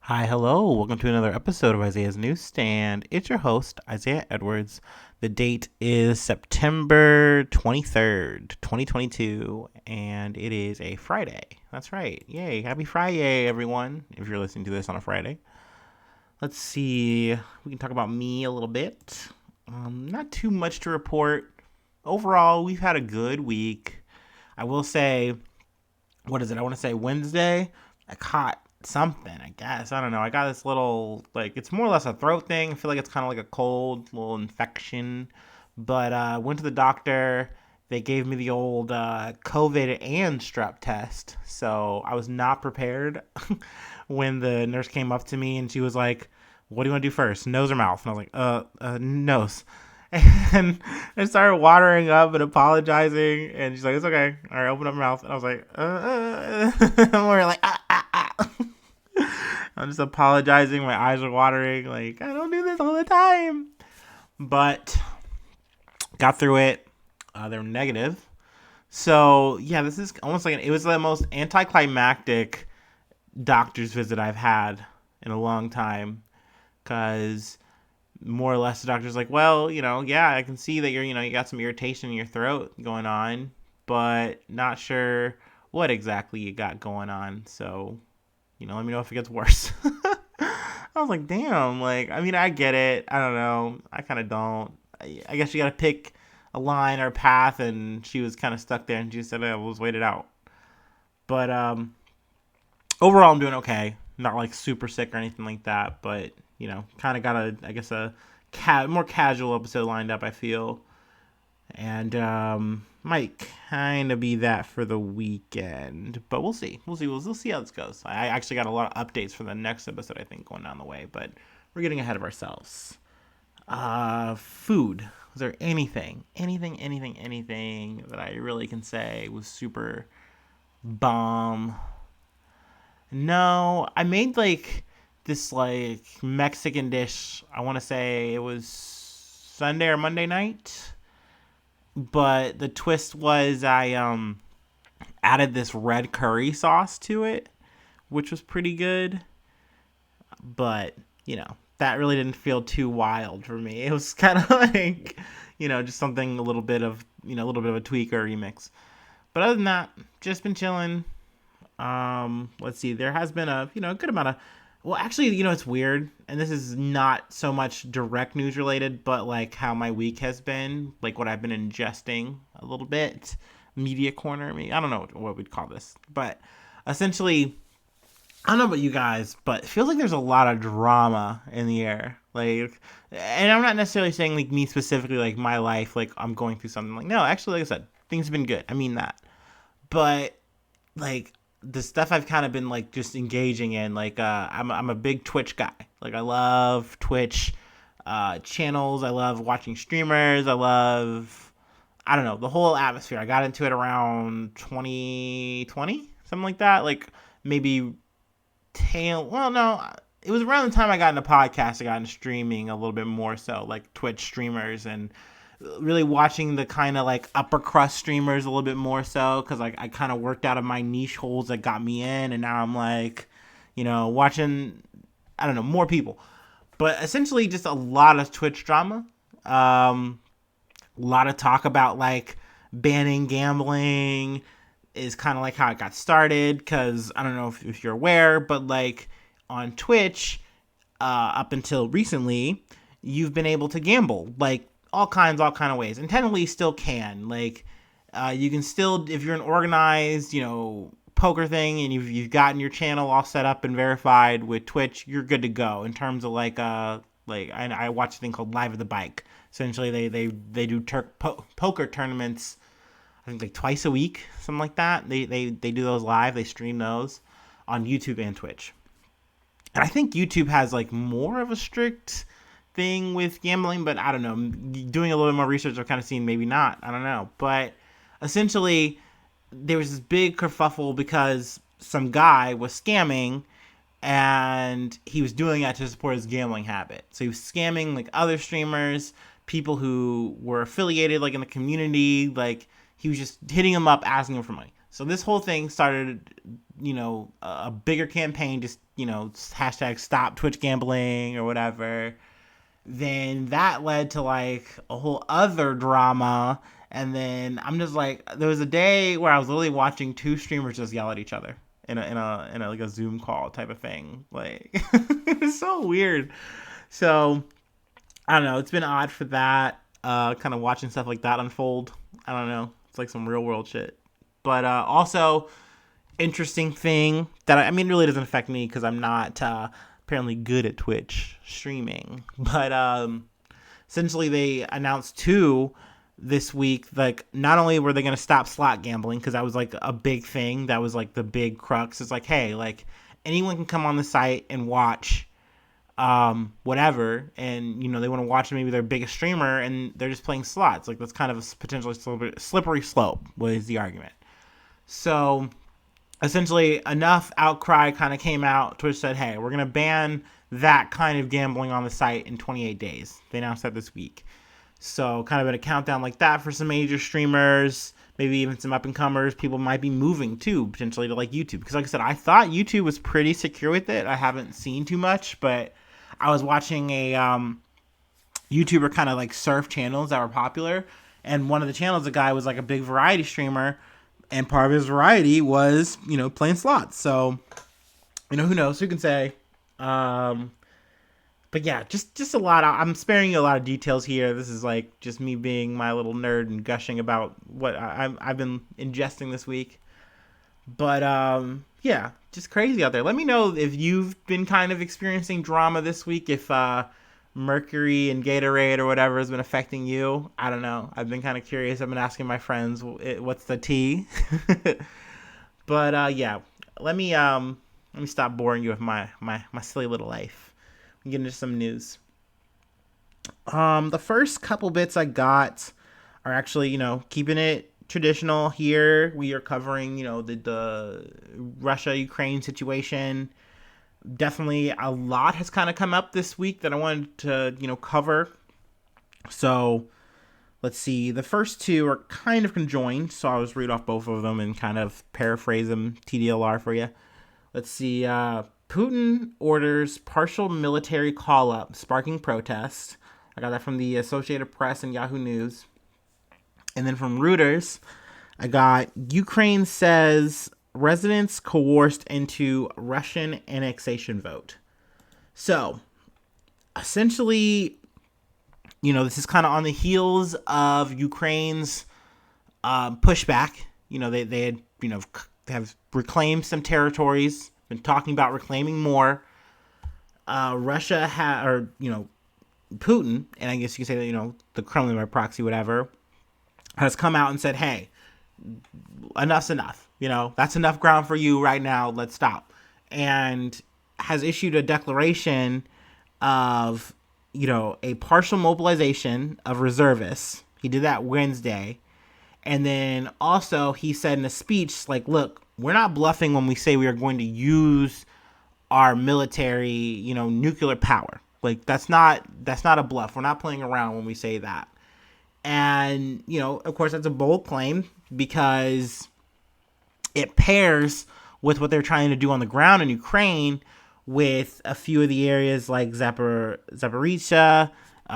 Hi, hello. Welcome to another episode of Isaiah's Newsstand. It's your host, Isaiah Edwards. The date is September 23rd, 2022, and it is a Friday. That's right. Yay. Happy Friday, everyone, if you're listening to this on a Friday. Let's see. We can talk about me a little bit. Not too much to report. Overall, we've had a good week. I will say, what is it? I want to say Wednesday. I caught something, I guess. I don't know. I got this little, it's more or less a throat thing. I feel like it's kind of like a cold, little infection. But went to the doctor. They gave me the old COVID and strep test. So I was not prepared when the nurse came up to me and she was like, "What do you want to do first, nose or mouth?" And I was like, nose. And I started watering up and apologizing, and she's like, "It's okay. All right, open up your mouth." And I was like, and we're like, I'm just apologizing. My eyes are watering. Like, I don't do this all the time. But got through it. They were negative. So, yeah, this is almost like it was the most anticlimactic doctor's visit I've had in a long time. Because more or less the doctor's like, well, yeah, I can see that you got some irritation in your throat going on, but not sure what exactly you got going on. So, let me know if it gets worse. I was like, damn, I get it. I don't know. I kind of don't. I guess you got to pick a line or a path, and she was kind of stuck there, and she said, "I was wait it out." But overall, I'm doing okay. Not like super sick or anything like that, but kind of got a more casual episode lined up, I feel, and might kind of be that for the weekend, but we'll see. We'll see how this goes. I actually got a lot of updates for the next episode, I think, going down the way, but we're getting ahead of ourselves. Food. Was there anything that I really can say was super bomb? No, I made this Mexican dish. I want to say it was Sunday or Monday night, but the twist was I added this red curry sauce to it, which was pretty good. But that really didn't feel too wild for me. It was kind of just something a little bit of a tweak or a remix. But other than that, just been chilling. Let's see. There has been a good amount of. Well, actually, it's weird, and this is not so much direct news related, but how my week has been, what I've been ingesting a little bit, media corner. I don't know what we'd call this, but essentially, I don't know about you guys, but it feels like there's a lot of drama in the air. And I'm not necessarily saying me specifically, my life, I'm going through something. No, actually, like I said, things have been good. I mean that, but the stuff I've kind of been just engaging in, I'm a big Twitch guy. I love Twitch channels. I love watching streamers. I don't know, the whole atmosphere. I got into it around 2020, something like that. Maybe well, no, it was around the time I got into podcasts. I got into streaming a little bit more so, Twitch streamers, and really watching the kind of upper crust streamers a little bit more so, because I kind of worked out of my niche holes that got me in, and now I'm watching, I don't know, more people, but essentially just a lot of Twitch drama. A lot of talk about banning gambling is kind of how it got started, because I don't know if you're aware, but on Twitch, up until recently, you've been able to gamble all kind of ways, and technically still can. You can still, if you're an organized, poker thing, and you've gotten your channel all set up and verified with Twitch, you're good to go in terms of I watch a thing called Live at the Bike. Essentially, they do poker tournaments, I think twice a week, something like that. They do those live. They stream those on YouTube and Twitch. And I think YouTube has more of a strict thing with gambling, but I don't know. Doing a little bit more research, I've kind of seen maybe not. I don't know. But essentially, there was this big kerfuffle because some guy was scamming, and he was doing that to support his gambling habit. So he was scamming other streamers, people who were affiliated in the community. He was just hitting them up, asking them for money. So this whole thing started, a bigger campaign, just, hashtag stop Twitch gambling or whatever. Then that led to like a whole other drama. And then I'm just like, there was a day where I was literally watching two streamers just yell at each other in a like a Zoom call type of thing. Like it was so weird. So I don't know. It's been odd for that. Kind of watching stuff like that unfold. I don't know. It's like some real world shit. But also, interesting thing that I mean, really doesn't affect me because I'm not apparently good at Twitch streaming. But essentially, they announced two this week. Like, not only were they going to stop slot gambling, because that was like a big thing. That was like the big crux. It's like, hey, like anyone can come on the site and watch whatever, and they want to watch maybe their biggest streamer, and they're just playing slots. Like, that's kind of a potentially slippery slope was the argument. So essentially, enough outcry kind of came out. Twitch said, hey, we're going to ban that kind of gambling on the site in 28 days. They announced that this week. So kind of in a countdown like that for some major streamers, maybe even some up-and-comers. People might be moving, too, potentially to like YouTube. Because like I said, I thought YouTube was pretty secure with it. I haven't seen too much, but I was watching a YouTuber kind of like surf channels that were popular. And one of the channels, the guy was like a big variety streamer. And part of his variety was, playing slots. So, who knows? Who can say? But yeah, just a lot. I'm sparing you a lot of details here. This is like just me being my little nerd and gushing about what I've been ingesting this week. But yeah, just crazy out there. Let me know if you've been kind of experiencing drama this week. If Mercury and Gatorade or whatever has been affecting you. I don't know. I've been kind of curious. I've been asking my friends, what's the tea? But yeah, let me stop boring you with my silly little life. We get into some news. The first couple bits I got are actually, keeping it traditional here. We are covering, the Russia-Ukraine situation. Definitely a lot has kind of come up this week that I wanted to, cover. So let's see. The first two are kind of conjoined, so I'll just read off both of them and kind of paraphrase them TDLR for you. Let's see. Putin orders partial military call-up, sparking protest. I got that from the Associated Press and Yahoo News. And then from Reuters, I got Ukraine says residents coerced into Russian annexation vote. So, essentially, this is kind of on the heels of Ukraine's pushback. They had, have reclaimed some territories, been talking about reclaiming more. Russia Putin, and I guess you could say that, the Kremlin by proxy, whatever, has come out and said, hey, enough's enough. That's enough ground for you right now. Let's stop. And has issued a declaration of, a partial mobilization of reservists. He did that Wednesday. And then also he said in a speech, like, look, we're not bluffing when we say we are going to use our military, nuclear power. Like, that's not a bluff. We're not playing around when we say that. And, of course, that's a bold claim because it pairs with what they're trying to do on the ground in Ukraine with a few of the areas like Zaporizhia,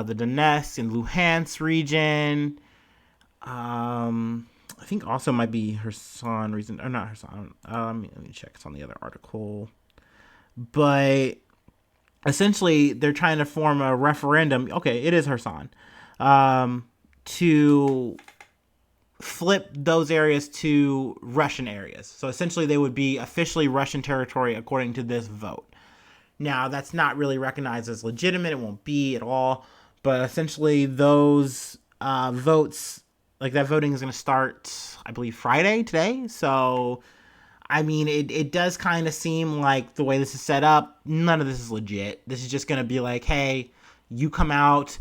the Donetsk and Luhansk region. I think also might be Kherson region, or not Kherson. Let me check. It's on the other article. But essentially, they're trying to form a referendum. Okay, it is Kherson. To flip those areas to Russian areas. So essentially they would be officially Russian territory according to this vote. Now, that's not really recognized as legitimate. It won't be at all. But essentially those votes, like that voting is going to start, I believe, Friday today. So, I mean, it does kind of seem like the way this is set up, none of this is legit. This is just going to be like, hey, you come out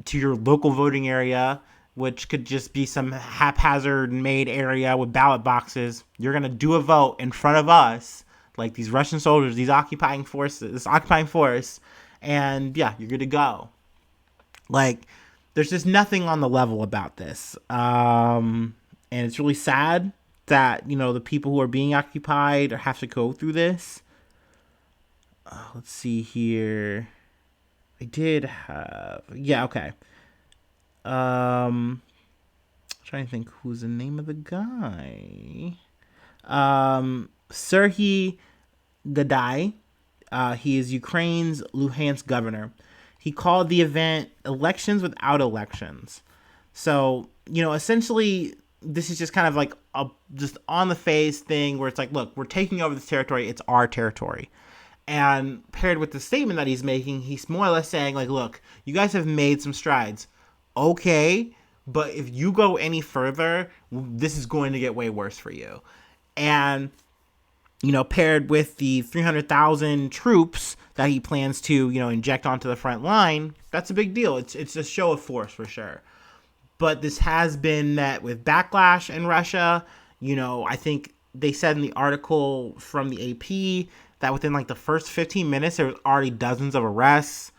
to your local voting area, which could just be some haphazard made area with ballot boxes. You're going to do a vote in front of us, like these Russian soldiers, this occupying force, and yeah, you're good to go. Like, there's just nothing on the level about this. And it's really sad that, the people who are being occupied have to go through this. Let's see here. I did have, yeah, okay. Trying to think who's the name of the guy. Serhiy Gadai. He is Ukraine's Luhansk governor. He called the event elections without elections. So, essentially, this is just kind of like a just on the face thing where it's like, look, we're taking over this territory. It's our territory. And paired with the statement that he's making, he's more or less saying, like, look, you guys have made some strides. Okay, but if you go any further, this is going to get way worse for you. And, paired with the 300,000 troops that he plans to, inject onto the front line, that's a big deal. It's a show of force for sure. But this has been met with backlash in Russia. I think they said in the article from the AP that within like the first 15 minutes, there was already dozens of arrests.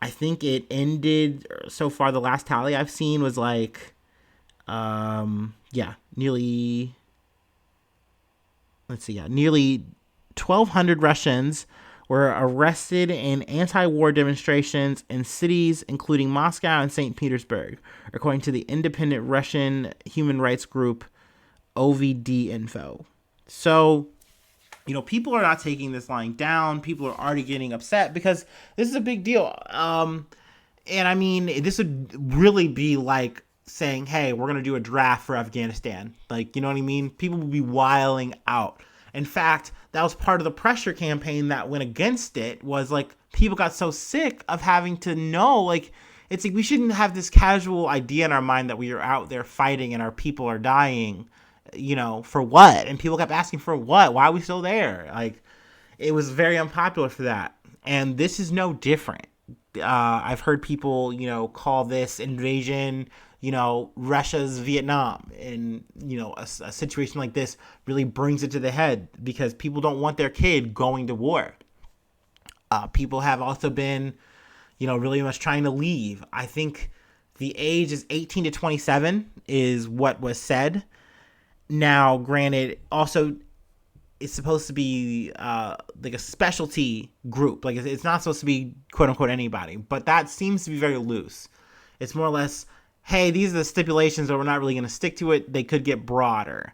I think it ended so far. The last tally I've seen was like, nearly 1,200 Russians were arrested in anti-war demonstrations in cities including Moscow and St. Petersburg, according to the independent Russian human rights group OVD Info. So, people are not taking this lying down. People are already getting upset because this is a big deal. And I mean, this would really be like saying, hey, we're going to do a draft for Afghanistan. Like, you know what I mean? People will be wiling out. In fact, that was part of the pressure campaign that went against it, was like people got so sick of having to know, like, it's like we shouldn't have this casual idea in our mind that we are out there fighting and our people are dying, for what? And people kept asking for what? Why are we still there? Like, it was very unpopular for that. And this is no different. I've heard people, call this invasion, Russia's Vietnam. And, a situation like this really brings it to the head because people don't want their kid going to war. People have also been, really much trying to leave. I think the age is 18 to 27 is what was said. Now, granted, also, it's supposed to be like a specialty group. Like, it's not supposed to be quote unquote anybody, but that seems to be very loose. It's more or less, hey, these are the stipulations, but we're not really going to stick to it. They could get broader.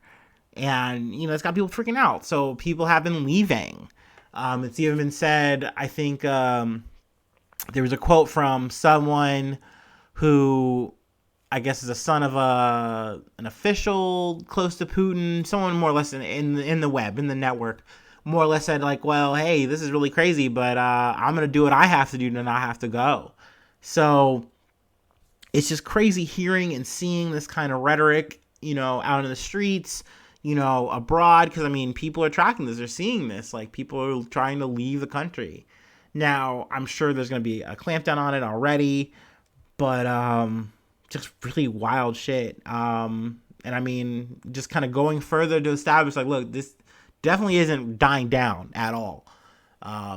And, it's got people freaking out. So people have been leaving. It's even been said, I think there was a quote from someone who I guess is a son of an official close to Putin, someone more or less in the web, in the network, more or less said like, well, hey, this is really crazy, but I'm going to do what I have to do to not have to go. So it's just crazy hearing and seeing this kind of rhetoric, out in the streets, abroad, because, I mean, people are tracking this. They're seeing this. Like, people are trying to leave the country. Now, I'm sure there's going to be a clampdown on it already, but just really wild shit. And I mean, just kind of going further to establish, like, look, this definitely isn't dying down at all.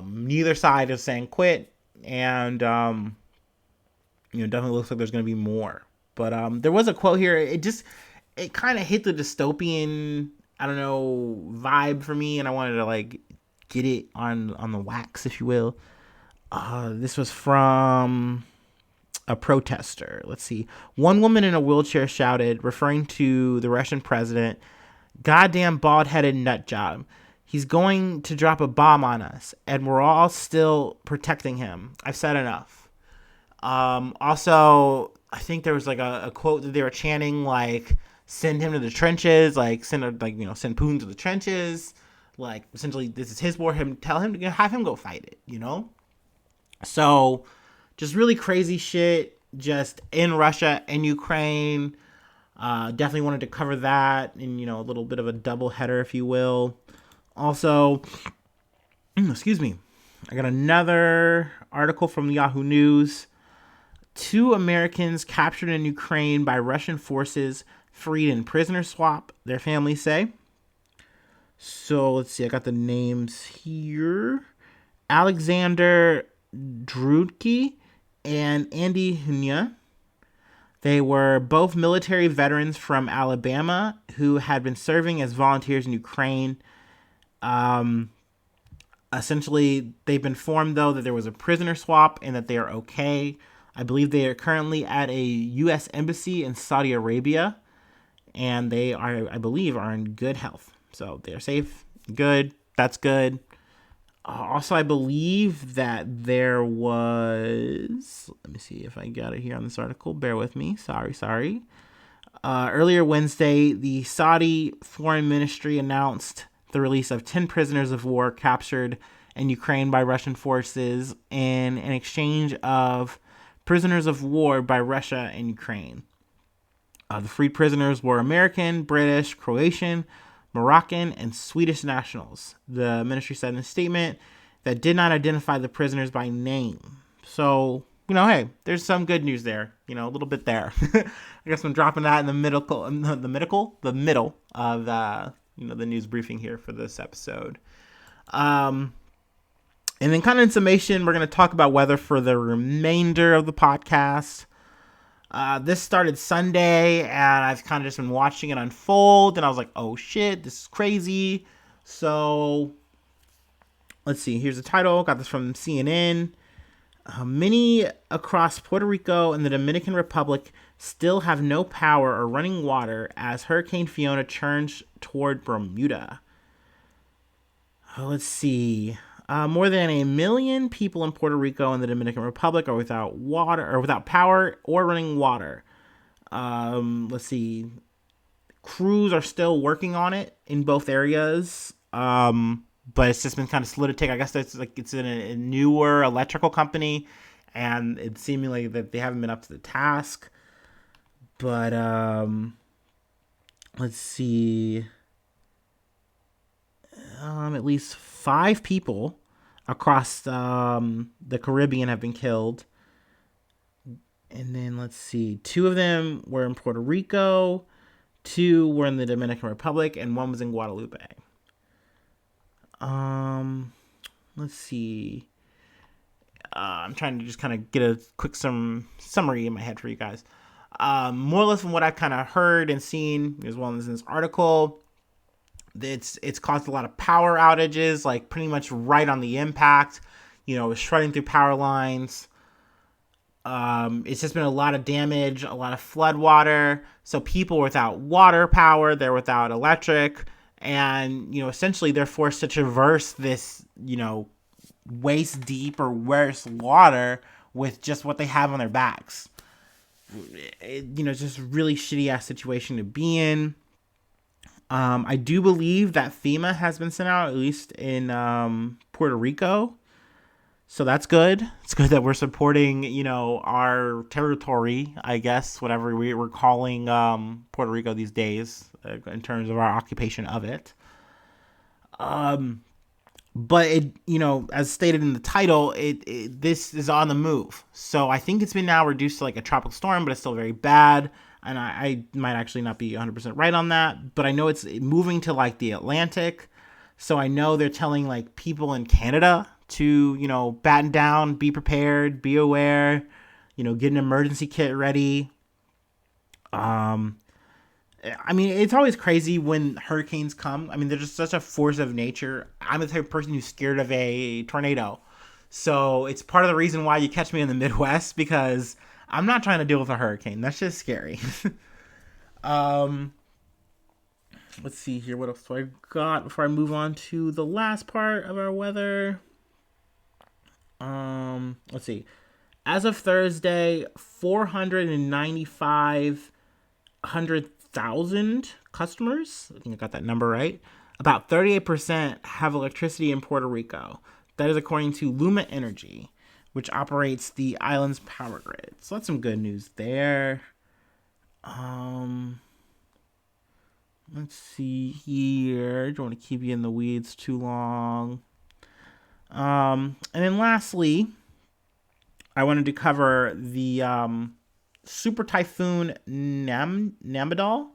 Neither side is saying quit, and definitely looks like there's going to be more. But there was a quote here. It kind of hit the dystopian, I don't know, vibe for me, and I wanted to like get it on the wax, if you will. This was from a protester. Let's see. One woman in a wheelchair shouted, referring to the Russian president, "Goddamn bald-headed nut job. He's going to drop a bomb on us, and we're all still protecting him. I've said enough." Also, I think there was like a quote that they were chanting, like, send him to the trenches, like send Putin to the trenches. Like, essentially, this is his war. Tell him to have him go fight it, So, just really crazy shit just in Russia and Ukraine. Definitely wanted to cover that in, a little bit of a double header, if you will. Also, excuse me, I got another article from Yahoo News. 2 Americans captured in Ukraine by Russian forces freed in prisoner swap, their families say. So, let's see, I got the names here. Alexander Drutky and Andy Hunya. They were both military veterans from Alabama who had been serving as volunteers in Ukraine. Essentially, they've been informed, though, that there was a prisoner swap and that they are okay. I believe they are currently at a U.S. embassy in Saudi Arabia, and they are, I believe, are in good health. So they are safe, good. That's good. Also, I believe that there was. Let me see if I got it here on this article. Bear with me. Sorry. Earlier Wednesday, the Saudi Foreign Ministry announced the release of 10 prisoners of war captured in Ukraine by Russian forces in an exchange of prisoners of war by Russia and Ukraine. The freed prisoners were American, British, Croatian, Moroccan, and Swedish nationals. The ministry said in a statement that did not identify the prisoners by name. So, hey, there's some good news there. A little bit there. I guess I'm dropping that in the middle of the news briefing here for this episode. And then kind of in summation, we're going to talk about weather for the remainder of the podcast. This started Sunday, and I've kind of just been watching it unfold, and I was like, oh shit, this is crazy. So, let's see. Here's the title. Got this from CNN. Many across Puerto Rico and the Dominican Republic still have no power or running water as Hurricane Fiona churns toward Bermuda. Let's see. More than 1 million people in Puerto Rico and the Dominican Republic are without water or without power or running water. Let's see. Crews are still working on it in both areas. But it's just been kind of slow to take. I guess it's in a newer electrical company, and it's seemingly that they haven't been up to the task. But let's see. At least 5 people across the Caribbean have been killed. And then let's see. 2 of them were in Puerto Rico, 2 were in the Dominican Republic, and 1 was in Guadalupe. Let's see. I'm trying to just kind of get a quick summary in my head for you guys. More or less from what I've kind of heard and seen, as well as in this article, it's caused a lot of power outages, like pretty much right on the impact. It's shredding through power lines. It's just been a lot of damage, a lot of flood water. So people without water power, they're without electric. And, essentially they're forced to traverse this, waist deep or worse water with just what they have on their backs. It's just a really shitty ass situation to be in. I do believe that FEMA has been sent out, at least in Puerto Rico. So that's good. It's good that we're supporting, our territory, I guess, whatever we're calling Puerto Rico these days in terms of our occupation of it. But it, as stated in the title, this is on the move. So I think it's been now reduced to like a tropical storm, but it's still very bad. And I might actually not be 100% right on that, but I know it's moving to like the Atlantic. So I know they're telling like people in Canada to, batten down, be prepared, be aware, get an emergency kit ready. It's always crazy when hurricanes come. They're just such a force of nature. I'm the type of person who's scared of a tornado. So it's part of the reason why you catch me in the Midwest, because I'm not trying to deal with a hurricane. That's just scary. Let's see here. What else do I got before I move on to the last part of our weather? Let's see. As of Thursday, 495,000 customers. I think I got that number right. About 38% have electricity in Puerto Rico. That is according to Luma Energy, which operates the island's power grid. So that's some good news there. Let's see here. Don't want to keep you in the weeds too long. And then lastly, I wanted to cover the Super Typhoon Nanmadol.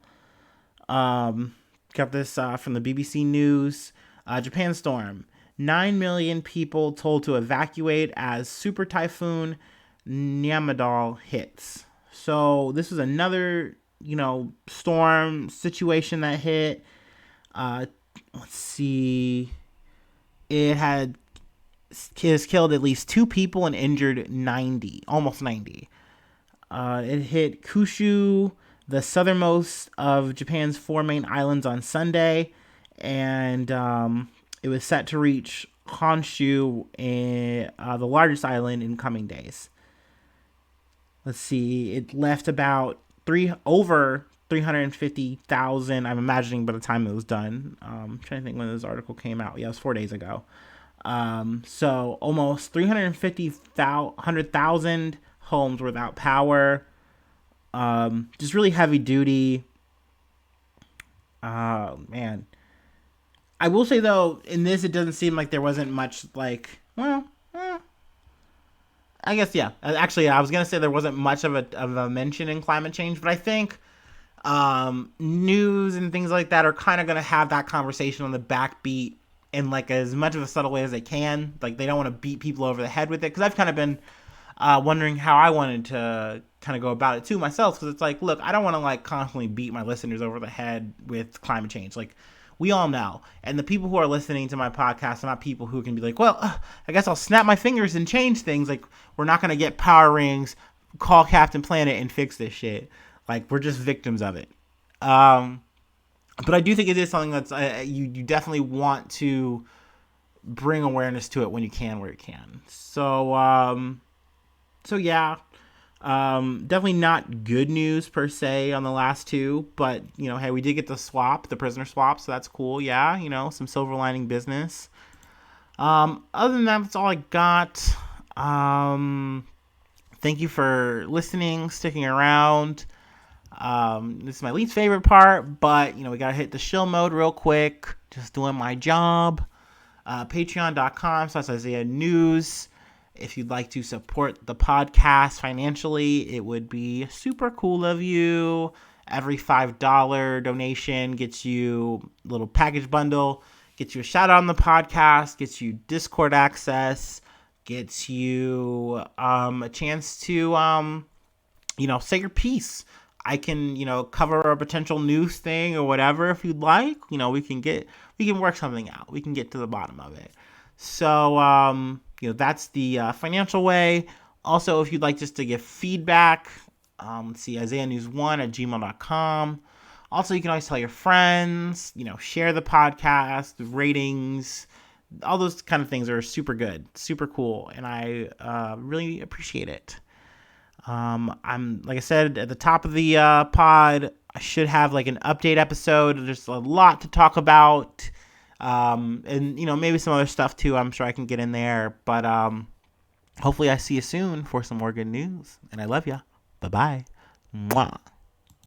Got this from the BBC News. Japan storm. 9 million people told to evacuate as Super Typhoon Nanmadol hits. So this was another, storm situation that hit. Let's see. It has killed at least 2 people and injured 90, almost 90. It hit Kyushu, the southernmost of Japan's 4 main islands, on Sunday, and it was set to reach Honshu, the largest island, in coming days. Let's see. It left about over 350,000. I'm imagining by the time it was done. I'm trying to think when this article came out. Yeah, it was 4 days ago. So almost 350,000 homes without power. Just really heavy duty. Man. I will say, though, in this, it doesn't seem like there wasn't much, I guess, yeah. Actually, I was going to say there wasn't much of a mention in climate change, but I think news and things like that are kind of going to have that conversation on the backbeat in, as much of a subtle way as they can. They don't want to beat people over the head with it, because I've kind of been wondering how I wanted to kind of go about it, too, myself, because it's look, I don't want to, constantly beat my listeners over the head with climate change. We all know. And the people who are listening to my podcast are not people who can be well, I guess I'll snap my fingers and change things. We're not going to get power rings, call Captain Planet, and fix this shit. We're just victims of it. But I do think it is something that's, you definitely want to bring awareness to it when you can, where you can. So yeah. Definitely not good news per se on the last 2, but hey, we did get the prisoner swap, so that's cool. Yeah, some silver lining business. Other than that, that's all I got. Thank you for listening, sticking around. This is my least favorite part, but we gotta hit the shill mode real quick. Just doing my job. Patreon.com/Isaiah News. If you'd like to support the podcast financially, it would be super cool of you. Every $5 donation gets you a little package bundle, gets you a shout out on the podcast, gets you Discord access, gets you a chance to, say your piece. I can, cover a potential news thing or whatever if you'd like. We can work something out. We can get to the bottom of it. So, that's the financial way. Also, if you'd like just to give feedback, let's see, IsaiahNews1@gmail.com. Also, you can always tell your friends, share the podcast, the ratings, all those kind of things are super good, super cool, and I really appreciate it. I'm, like I said, at the top of the pod, I should have an update episode. There's a lot to talk about. And maybe some other stuff too. I'm sure I can get in there, but hopefully I see you soon for some more good news, and I love ya. Bye bye. Mwah.